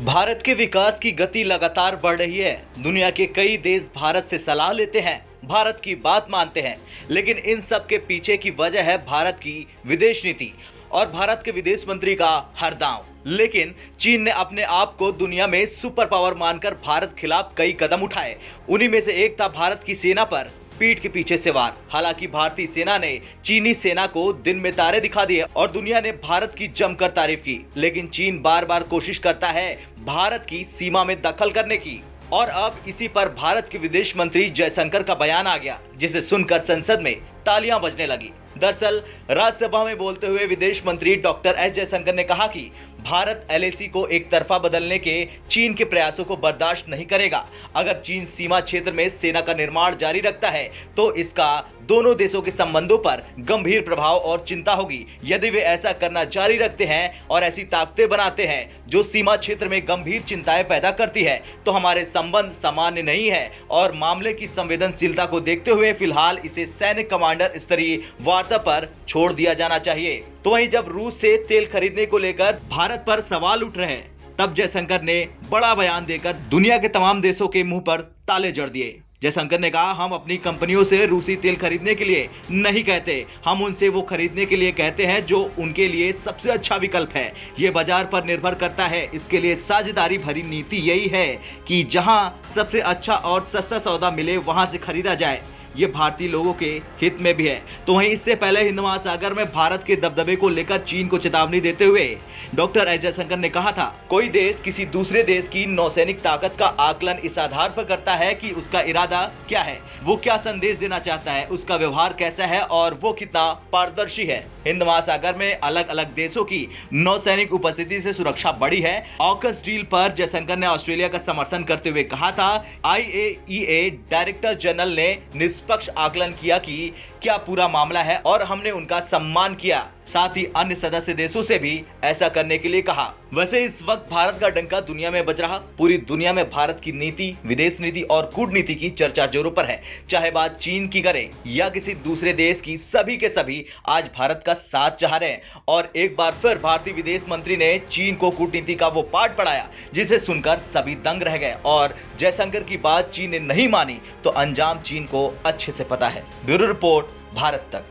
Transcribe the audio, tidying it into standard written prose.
भारत के विकास की गति लगातार बढ़ रही है। दुनिया के कई देश भारत से सलाह लेते हैं, भारत की बात मानते हैं, लेकिन इन सब के पीछे की वजह है भारत की विदेश नीति और भारत के विदेश मंत्री का हर दांव। लेकिन चीन ने अपने आप को दुनिया में सुपर पावर मानकर भारत खिलाफ कई कदम उठाए। उन्हीं में से एक था भारत की सेना पर पीठ के पीछे से वार। हालांकि भारतीय सेना ने चीनी सेना को दिन में तारे दिखा दिए और दुनिया ने भारत की जमकर तारीफ की, लेकिन चीन बार बार कोशिश करता है भारत की सीमा में दखल करने की। और अब इसी पर भारत के विदेश मंत्री जयशंकर का बयान आ गया, जिसे सुनकर संसद में तालियां बजने लगी। दरअसल राज्यसभा में बोलते हुए विदेश मंत्री डॉक्टर एस जयशंकर ने कहा कि भारत एलएसी को एक तरफा बदलने के चीन के प्रयासों को बर्दाश्त नहीं करेगा। अगर चीन सीमा क्षेत्र में सेना का निर्माण जारी रखता है तो इसका दोनों देशों के संबंधों पर गंभीर प्रभाव और चिंता होगी। यदि वे ऐसा करना जारी रखते हैं और ऐसी ताकतें बनाते हैं जो सीमा क्षेत्र में गंभीर चिंताएं पैदा करती है, तो हमारे संबंध सामान्य नहीं है और मामले की संवेदनशीलता को देखते हुए फिलहाल इसे सैन्य कमांडर स्तरीय वार्ता पर छोड़ दिया जाना चाहिए। तो वहीं जब रूस से तेल खरीदने को लेकर भारत पर सवाल उठ रहे हैं, तब जयशंकर ने बड़ा बयान देकर दुनिया के तमाम देशों के मुंह पर ताले जड़ दिए। जयशंकर ने कहा, हम अपनी कंपनियों से रूसी तेल खरीदने के लिए नहीं कहते, हम उनसे वो खरीदने के लिए कहते हैं जो उनके लिए सबसे अच्छा विकल्प है। ये बाजार पर निर्भर करता है। इसके लिए साझेदारी भरी नीति यही है कि जहां सबसे अच्छा और सस्ता सौदा मिले वहां से खरीदा जाए। ये भारतीय लोगों के हित में भी है। तो वहीं इससे पहले हिंद महासागर में भारत के दबदबे को लेकर चीन को चेतावनी देते हुए डॉक्टर एस जयशंकर ने कहा था, कोई देश किसी दूसरे देश की नौसैनिक ताकत का आकलन इस आधार पर करता है कि उसका इरादा क्या है, वो क्या संदेश देना चाहता है, उसका व्यवहार कैसा है और वो कितना पारदर्शी है। हिंद महासागर में अलग अलग देशों की नौसैनिक उपस्थिति से सुरक्षा बढ़ी है। ऑकस डील पर जयशंकर ने ऑस्ट्रेलिया का समर्थन करते हुए कहा था, IAEA डायरेक्टर जनरल ने निष्पक्ष आकलन किया कि क्या पूरा मामला है और हमने उनका सम्मान किया। साथ ही अन्य सदस्य देशों से भी ऐसा करने के लिए कहा। वैसे इस वक्त भारत का डंका दुनिया में बज रहा। पूरी दुनिया में भारत की नीति, विदेश नीति और कूटनीति की चर्चा जोरों पर है। चाहे बात चीन की करें या किसी दूसरे देश की, सभी के सभी आज भारत का साथ चाह रहे हैं। और एक बार फिर भारतीय विदेश मंत्री ने चीन को कूटनीति का वो पाठ पढ़ाया जिसे सुनकर सभी दंग रह गए। और जयशंकर की बात चीन ने नहीं मानी तो अंजाम चीन को अच्छे से पता है। ब्यूरो रिपोर्ट, भारत तक।